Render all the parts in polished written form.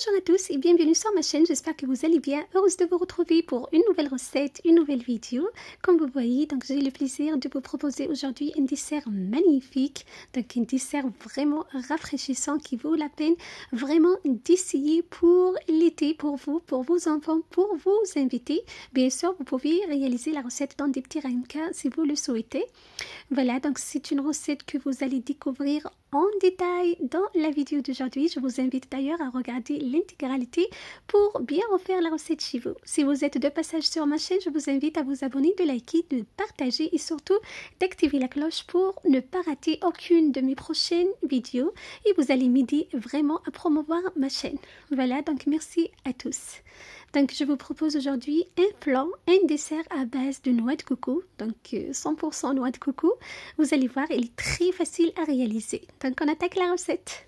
Bonjour à tous et bienvenue sur ma chaîne, j'espère que vous allez bien, heureuse de vous retrouver pour une nouvelle recette, une nouvelle vidéo. Comme vous voyez, donc j'ai le plaisir de vous proposer aujourd'hui un dessert magnifique, donc un dessert vraiment rafraîchissant qui vaut la peine vraiment d'essayer pour l'été, pour vous, pour vos enfants, pour vos invités. Bien sûr, vous pouvez réaliser la recette dans des petits ramequins si vous le souhaitez. Voilà, donc c'est une recette que vous allez découvrir en détail dans la vidéo d'aujourd'hui. Je vous invite d'ailleurs à regarder l'intégralité pour bien refaire la recette chez vous. Si vous êtes de passage sur ma chaîne, je vous invite à vous abonner, de liker, de partager et surtout d'activer la cloche pour ne pas rater aucune de mes prochaines vidéos et vous allez m'aider vraiment à promouvoir ma chaîne. Voilà, donc merci à tous. Donc je vous propose aujourd'hui un flan, un dessert à base de noix de coco, donc 100% noix de coco. Vous allez voir, il est très facile à réaliser. Donc on attaque la recette.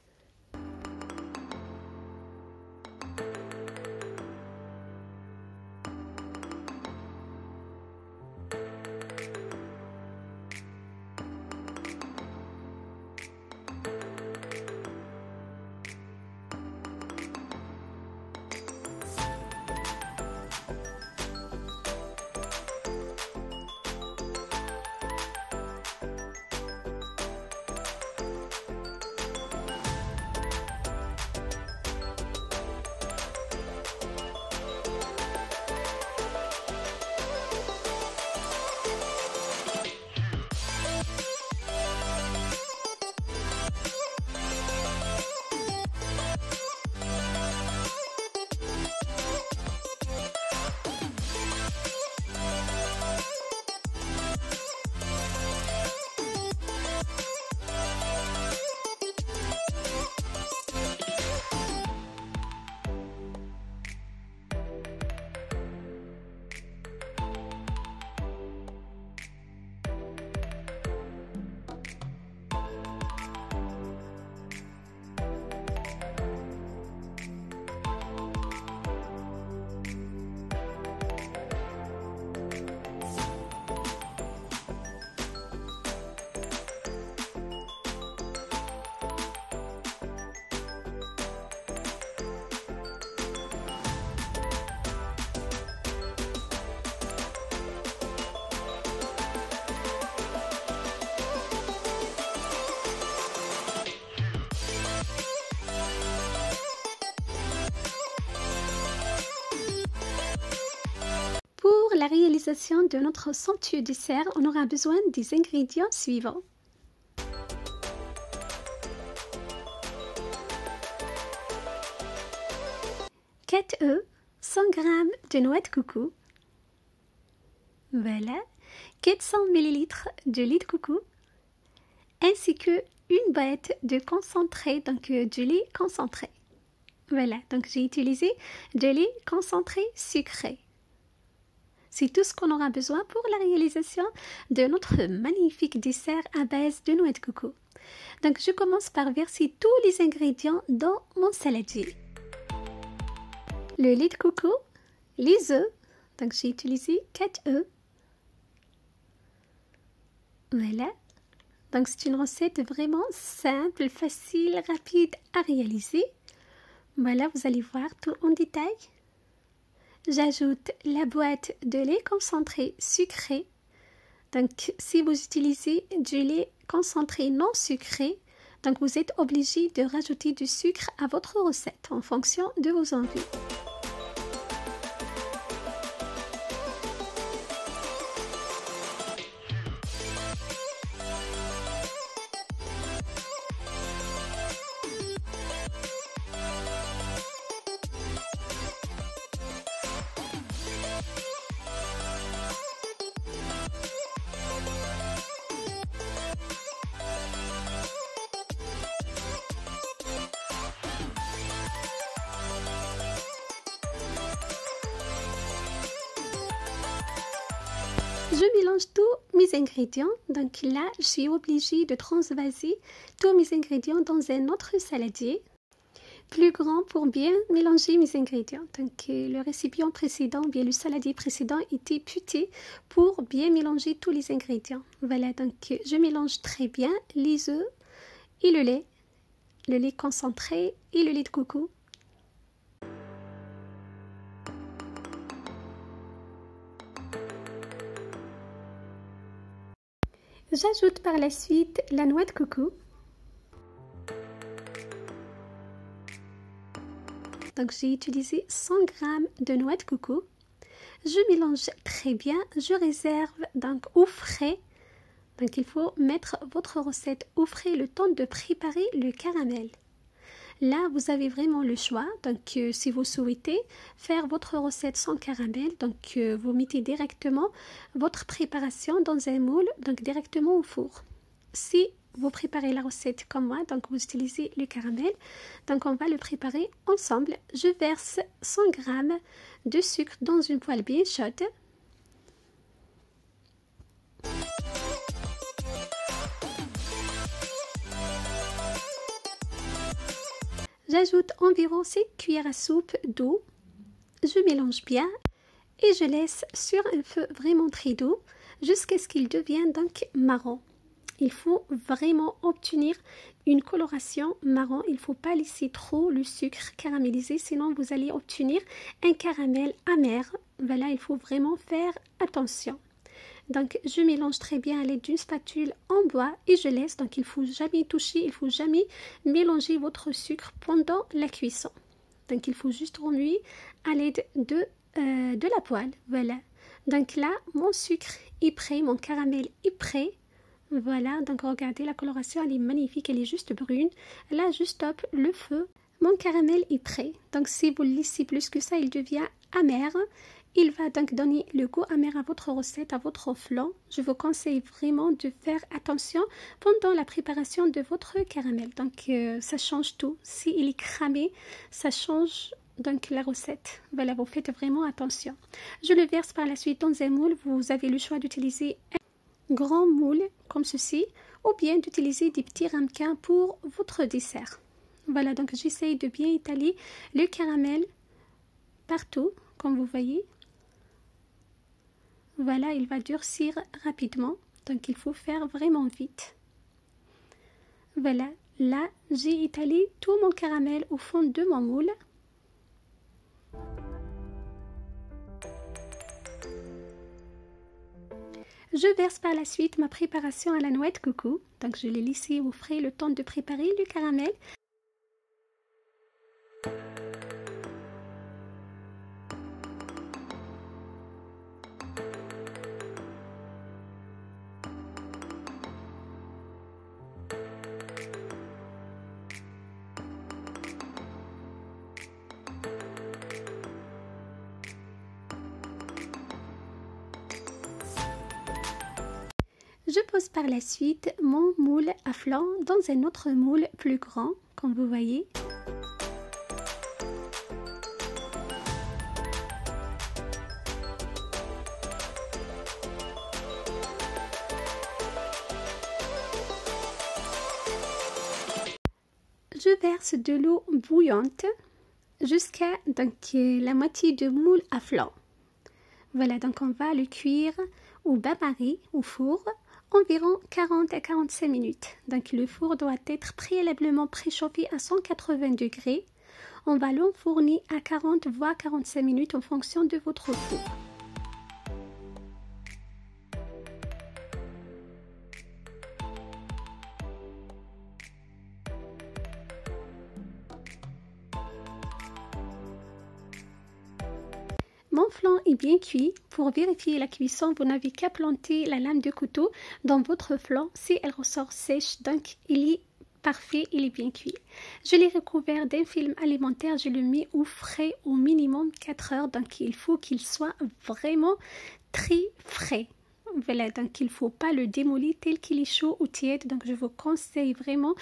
Pour la réalisation de notre somptueux dessert, on aura besoin des ingrédients suivants. 4 œufs, 100 g de noix de coco, voilà, 400 ml de lait de coco, ainsi que une boîte de concentré, donc du lait concentré. Voilà, donc j'ai utilisé de lait concentré sucré. C'est tout ce qu'on aura besoin pour la réalisation de notre magnifique dessert à base de noix de coco. Donc je commence par verser tous les ingrédients dans mon saladier. Le lait de coco, les œufs, donc j'ai utilisé 4 œufs. Voilà, donc c'est une recette vraiment simple, facile, rapide à réaliser. Voilà, vous allez voir tout en détail. J'ajoute la boîte de lait concentré sucré. Donc, si vous utilisez du lait concentré non sucré, donc vous êtes obligé de rajouter du sucre à votre recette en fonction de vos envies. Je mélange tous mes ingrédients, donc là je suis obligée de transvaser tous mes ingrédients dans un autre saladier plus grand pour bien mélanger mes ingrédients. Donc le récipient précédent, bien le saladier précédent était puté pour bien mélanger tous les ingrédients. Voilà, donc je mélange très bien les œufs et le lait concentré et le lait de coco. J'ajoute par la suite la noix de coco. Donc j'ai utilisé 100 g de noix de coco. Je mélange très bien, je réserve donc au frais. Donc il faut mettre votre recette au frais le temps de préparer le caramel. Là, vous avez vraiment le choix. Donc si vous souhaitez faire votre recette sans caramel, donc vous mettez directement votre préparation dans un moule, donc directement au four. Si vous préparez la recette comme moi, donc vous utilisez le caramel, donc on va le préparer ensemble. Je verse 100 g de sucre dans une poêle bien chaude. J'ajoute environ 6 cuillères à soupe d'eau. Je mélange bien et je laisse sur un feu vraiment très doux jusqu'à ce qu'il devienne donc marron. Il faut vraiment obtenir une coloration marron. Il ne faut pas laisser trop le sucre caramélisé, sinon vous allez obtenir un caramel amer. Voilà, il faut vraiment faire attention. Donc je mélange très bien à l'aide d'une spatule en bois et je laisse. Donc il ne faut jamais toucher, il ne faut jamais mélanger votre sucre pendant la cuisson. Donc il faut juste remuer à l'aide de la poêle. Voilà. Donc là, mon sucre est prêt, mon caramel est prêt. Voilà, donc regardez, la coloration, elle est magnifique, elle est juste brune. Là, je stoppe le feu. Mon caramel est prêt. Donc si vous le laissez plus que ça, il devient amer. Il va donc donner le goût amer à votre recette, à votre flan. Je vous conseille vraiment de faire attention pendant la préparation de votre caramel. Donc ça change tout. S'il est cramé, ça change donc la recette. Voilà, vous faites vraiment attention. Je le verse par la suite dans un moule. Vous avez le choix d'utiliser un grand moule comme ceci ou bien d'utiliser des petits ramequins pour votre dessert. Voilà, donc j'essaye de bien étaler le caramel partout, comme vous voyez. Voilà, il va durcir rapidement, donc il faut faire vraiment vite. Voilà, là j'ai étalé tout mon caramel au fond de mon moule. Je verse par la suite ma préparation à la noix de coco. Donc je l'ai laissé au frais le temps de préparer le caramel. Je pose par la suite mon moule à flan dans un autre moule plus grand, comme vous voyez. Je verse de l'eau bouillante jusqu'à la moitié du moule à flan. Voilà, donc on va le cuire au bain-marie, au four, environ 40 à 45 minutes. Donc le four doit être préalablement préchauffé à 180 degrés. On va l'enfourner à 40 voire 45 minutes en fonction de votre four. Mon flan est bien cuit. Pour vérifier la cuisson, vous n'avez qu'à planter la lame de couteau dans votre flan. Si elle ressort sèche, donc il est parfait, il est bien cuit. Je l'ai recouvert d'un film alimentaire. Je le mets au frais au minimum 4 heures. Donc il faut qu'il soit vraiment très frais. Voilà, donc il ne faut pas le démolir tel qu'il est chaud ou tiède. Donc je vous conseille vraiment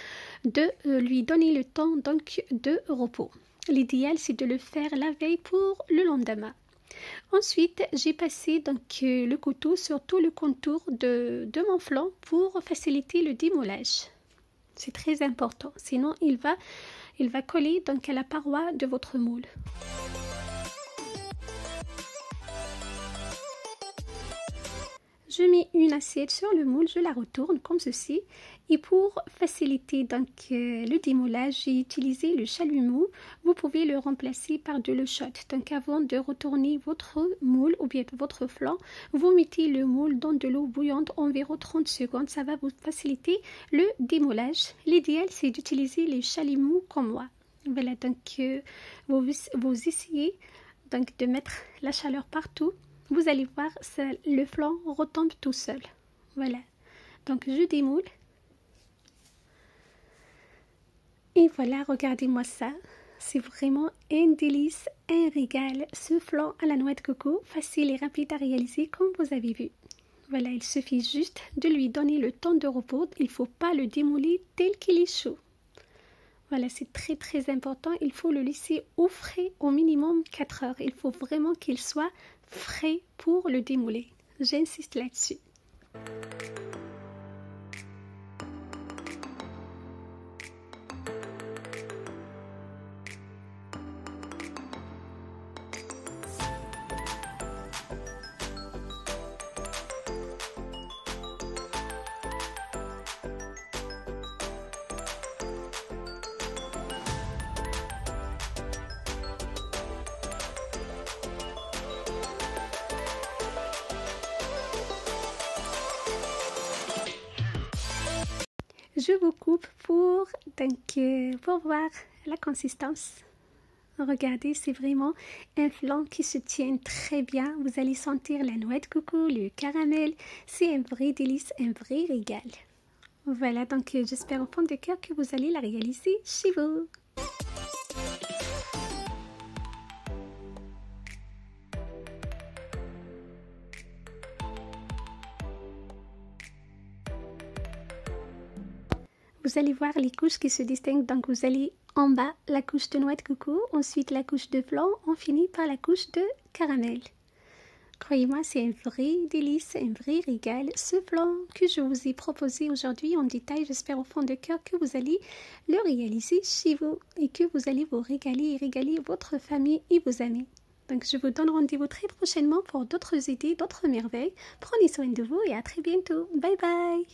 de lui donner le temps donc de repos. L'idéal, c'est de le faire la veille pour le lendemain. Ensuite, j'ai passé donc le couteau sur tout le contour de mon flan pour faciliter le démoulage. C'est très important, sinon il va coller donc à la paroi de votre moule. Je mets une une assiette sur le moule, je la retourne comme ceci. Et pour faciliter donc le démoulage, j'ai utilisé le chalumeau. Vous pouvez le remplacer par de l'eau chaude. Donc avant de retourner votre moule ou bien votre flan, vous mettez le moule dans de l'eau bouillante environ 30 secondes. Ça va vous faciliter le démoulage. L'idéal, c'est d'utiliser les chalumeaux comme moi. Voilà, donc vous essayez donc de mettre la chaleur partout. Vous allez voir, le flan retombe tout seul. Voilà, donc je démoule. Et voilà, regardez-moi ça. C'est vraiment un délice, un régal. Ce flan à la noix de coco, facile et rapide à réaliser comme vous avez vu. Voilà, il suffit juste de lui donner le temps de repos. Il ne faut pas le démouler tel qu'il est chaud. Voilà, c'est très très important. Il faut le laisser au frais au minimum 4 heures. Il faut vraiment qu'il soit frais pour le démouler. J'insiste là-dessus. Je vous coupe pour voir la consistance. Regardez, c'est vraiment un flan qui se tient très bien. Vous allez sentir la noix de coco, le caramel. C'est un vrai délice, un vrai régal. Voilà, donc j'espère au fond de cœur que vous allez la réaliser chez vous. Vous allez voir les couches qui se distinguent. Donc vous allez en bas la couche de noix de coco, ensuite la couche de flan, on finit par la couche de caramel. Croyez-moi, c'est un vrai délice, un vrai régal. Ce flan que je vous ai proposé aujourd'hui en détail, j'espère au fond de cœur que vous allez le réaliser chez vous et que vous allez vous régaler et régaler votre famille et vos amis. Donc je vous donne rendez-vous très prochainement pour d'autres idées, d'autres merveilles. Prenez soin de vous et à très bientôt. Bye bye.